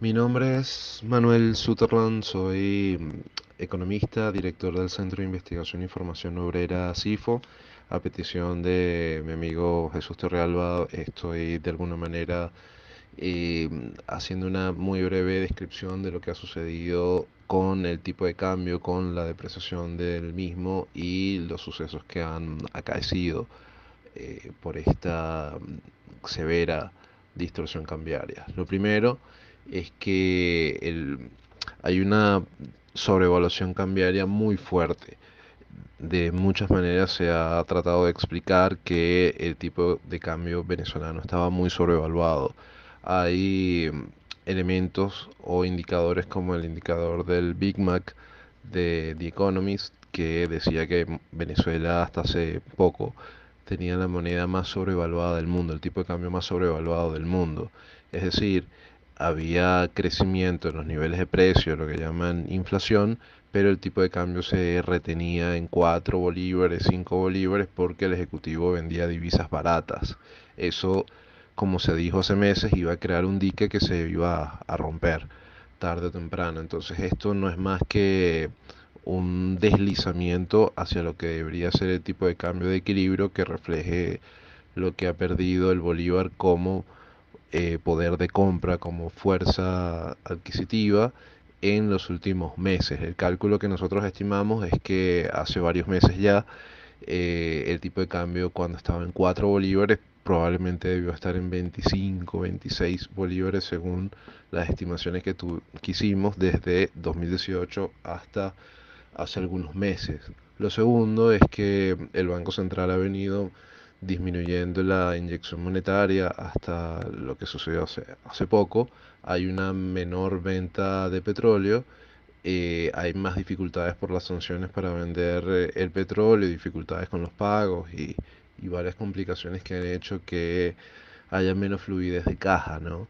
Mi nombre es Manuel Sutherland, soy economista, director del Centro de Investigación e Información Obrera CIFO. A petición de mi amigo Jesús Torrealba, estoy de alguna manera eh, haciendo una muy breve descripción de lo que ha sucedido con el tipo de cambio, con la depreciación del mismo y los sucesos que han acaecido por esta severa distorsión cambiaria. Lo primero es que hay una sobrevaluación cambiaria muy fuerte. De muchas maneras se ha tratado de explicar que el tipo de cambio venezolano estaba muy sobrevaluado. Hay elementos o indicadores como el indicador del Big Mac de The Economist que decía que Venezuela hasta hace poco tenía la moneda más sobrevaluada del mundo, el tipo de cambio más sobrevaluado del mundo. Es decir, había crecimiento en los niveles de precio, lo que llaman inflación, pero el tipo de cambio se retenía en 4 bolívares, 5 bolívares, porque el ejecutivo vendía divisas baratas. Eso, como se dijo hace meses, iba a crear un dique que se iba a romper tarde o temprano. Entonces esto no es más que un deslizamiento hacia lo que debería ser el tipo de cambio de equilibrio que refleje lo que ha perdido el bolívar como poder de compra, como fuerza adquisitiva en los últimos meses. El cálculo que nosotros estimamos es que hace varios meses ya el tipo de cambio cuando estaba en 4 bolívares probablemente debió estar en 25, 26 bolívares según las estimaciones que hicimos desde 2018 hasta hace algunos meses. Lo segundo es que el Banco Central ha venido disminuyendo la inyección monetaria hasta lo que sucedió hace poco. Hay una menor venta de petróleo, hay más dificultades por las sanciones para vender el petróleo, dificultades con los pagos y varias complicaciones que han hecho que haya menos fluidez de caja, ¿no?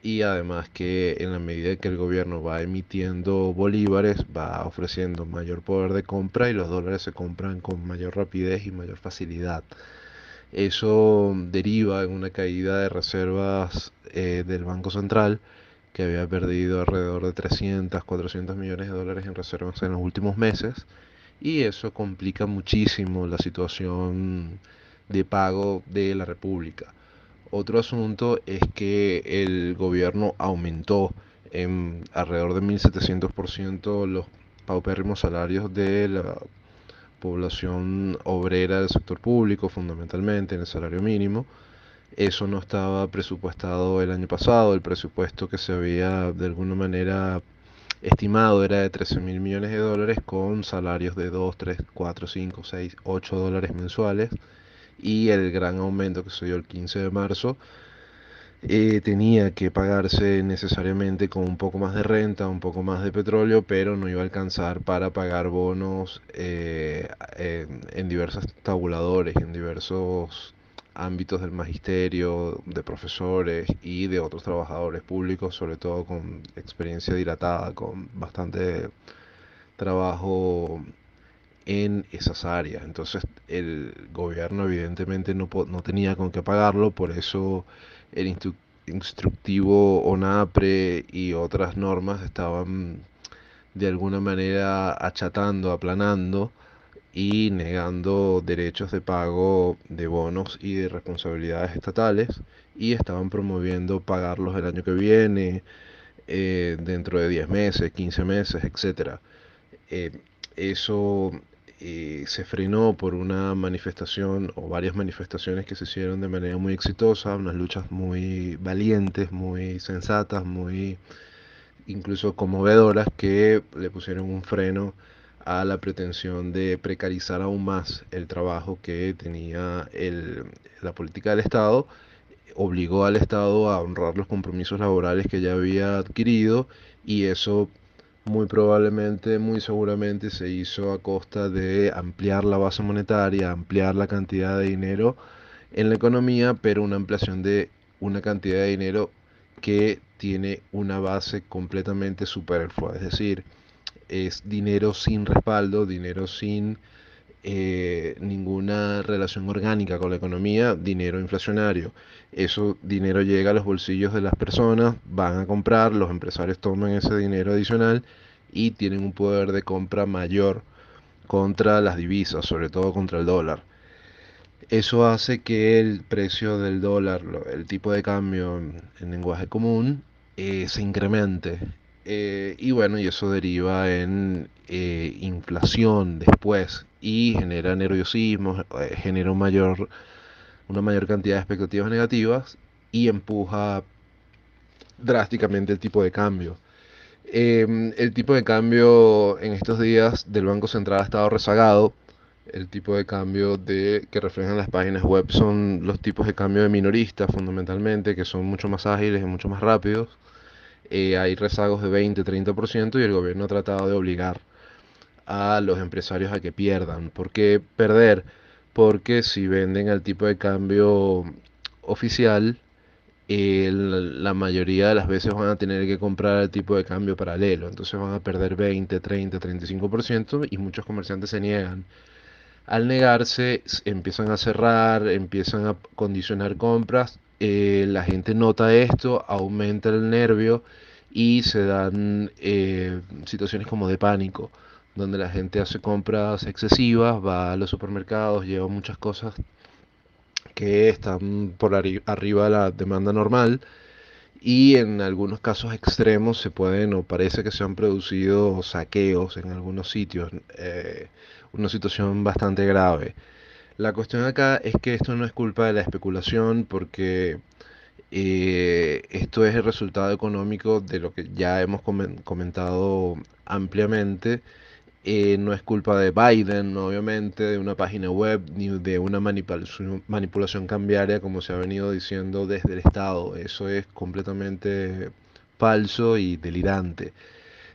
Y además que en la medida que el gobierno va emitiendo bolívares, va ofreciendo mayor poder de compra y los dólares se compran con mayor rapidez y mayor facilidad. Eso deriva en una caída de reservas del Banco Central, que había perdido alrededor de 300, 400 millones de dólares en reservas en los últimos meses, y eso complica muchísimo la situación de pago de la República. Otro asunto es que el gobierno aumentó en alrededor de 1.700% los paupérrimos salarios de la población obrera del sector público, fundamentalmente en el salario mínimo. Eso no estaba presupuestado el año pasado. El presupuesto que se había de alguna manera estimado era de 13 mil millones de dólares con salarios de 2, 3, 4, 5, 6, 8 dólares mensuales. Y el gran aumento que se dio el 15 de marzo tenía que pagarse necesariamente con un poco más de renta, un poco más de petróleo, pero no iba a alcanzar para pagar bonos en diversos tabuladores, en diversos ámbitos del magisterio, de profesores y de otros trabajadores públicos, sobre todo con experiencia dilatada, con bastante trabajo en esas áreas. Entonces el gobierno evidentemente no tenía con qué pagarlo, por eso el instructivo ONAPRE y otras normas estaban de alguna manera achatando, aplanando y negando derechos de pago de bonos y de responsabilidades estatales, y estaban promoviendo pagarlos el año que viene, dentro de 10 meses, 15 meses, etcétera. Eh, Eso se frenó por una manifestación o varias manifestaciones que se hicieron de manera muy exitosa, unas luchas muy valientes, muy sensatas, muy incluso conmovedoras, que le pusieron un freno a la pretensión de precarizar aún más el trabajo que tenía la política del Estado. Obligó al Estado a honrar los compromisos laborales que ya había adquirido, y eso muy probablemente, muy seguramente se hizo a costa de ampliar la base monetaria, ampliar la cantidad de dinero en la economía, pero una ampliación de una cantidad de dinero que tiene una base completamente superflua, es decir, es dinero sin respaldo, dinero sin ninguna relación orgánica con la economía, dinero inflacionario. Eso dinero llega a los bolsillos de las personas, van a comprar, los empresarios toman ese dinero adicional y tienen un poder de compra mayor contra las divisas, sobre todo contra el dólar. Eso hace que el precio del dólar, el tipo de cambio en lenguaje común, se incremente. Y bueno, y eso deriva en inflación después y genera nerviosismo, genera una mayor cantidad de expectativas negativas y empuja drásticamente el tipo de cambio. El tipo de cambio en estos días del Banco Central ha estado rezagado. El tipo de cambio que reflejan las páginas web son los tipos de cambio de minoristas fundamentalmente, que son mucho más ágiles y mucho más rápidos. Hay rezagos de 20-30% y el gobierno ha tratado de obligar a los empresarios a que pierdan. ¿Por qué perder? Porque si venden al tipo de cambio oficial, la mayoría de las veces van a tener que comprar el tipo de cambio paralelo, entonces van a perder 20, 30, 35% y muchos comerciantes se niegan. Al negarse, empiezan a cerrar, empiezan a condicionar compras, la gente nota esto, aumenta el nervio y se dan situaciones como de pánico, donde la gente hace compras excesivas, va a los supermercados, lleva muchas cosas que están por arriba de la demanda normal y en algunos casos extremos se pueden o parece que se han producido saqueos en algunos sitios, una situación bastante grave. La cuestión acá es que esto no es culpa de la especulación porque esto es el resultado económico de lo que ya hemos comentado ampliamente. No es culpa de Biden, obviamente, de una página web, ni de una manipulación cambiaria, como se ha venido diciendo desde el Estado. Eso es completamente falso y delirante.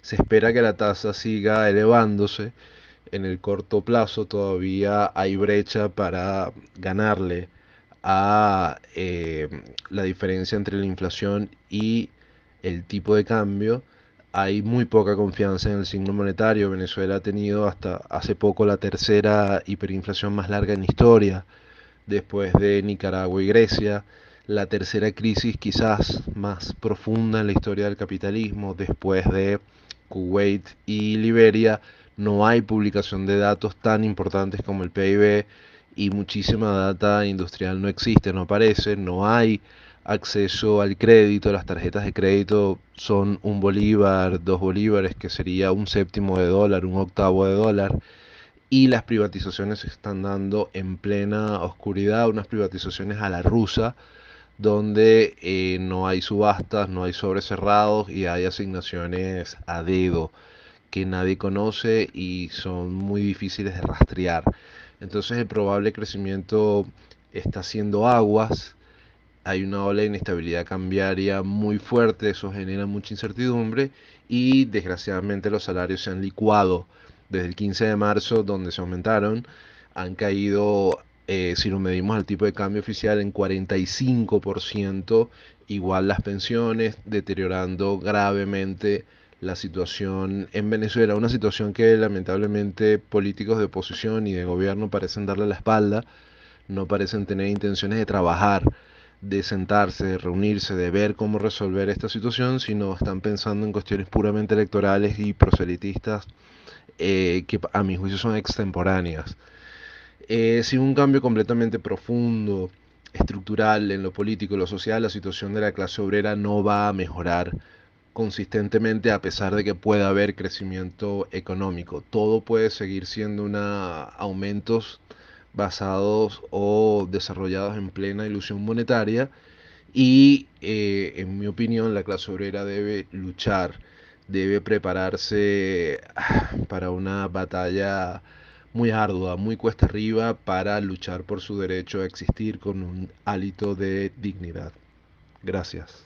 Se espera que la tasa siga elevándose. En el corto plazo todavía hay brecha para ganarle a la diferencia entre la inflación y el tipo de cambio. Hay muy poca confianza en el signo monetario. Venezuela ha tenido hasta hace poco la tercera hiperinflación más larga en la historia, después de Nicaragua y Grecia, la tercera crisis quizás más profunda en la historia del capitalismo, después de Kuwait y Liberia. No hay publicación de datos tan importantes como el PIB y muchísima data industrial no existe, no aparece, no hay acceso al crédito, las tarjetas de crédito son un bolívar, 2 bolívares, que sería un séptimo de dólar, un octavo de dólar, y las privatizaciones se están dando en plena oscuridad, unas privatizaciones a la rusa, donde no hay subastas, no hay sobres cerrados y hay asignaciones a dedo que nadie conoce y son muy difíciles de rastrear. Entonces el probable crecimiento está haciendo aguas, hay una ola de inestabilidad cambiaria muy fuerte, eso genera mucha incertidumbre y desgraciadamente los salarios se han licuado desde el 15 de marzo, donde se aumentaron, han caído, si lo medimos al tipo de cambio oficial, en 45%, igual las pensiones, deteriorando gravemente la situación en Venezuela, una situación que lamentablemente políticos de oposición y de gobierno parecen darle la espalda, no parecen tener intenciones de trabajar, de sentarse, de reunirse, de ver cómo resolver esta situación, sino están pensando en cuestiones puramente electorales y proselitistas, que a mi juicio son extemporáneas. Sin un cambio completamente profundo, estructural en lo político y lo social, la situación de la clase obrera no va a mejorar consistentemente a pesar de que pueda haber crecimiento económico. Todo puede seguir siendo aumentos basados o desarrollados en plena ilusión monetaria y en mi opinión la clase obrera debe luchar, debe prepararse para una batalla muy ardua, muy cuesta arriba para luchar por su derecho a existir con un hálito de dignidad. Gracias.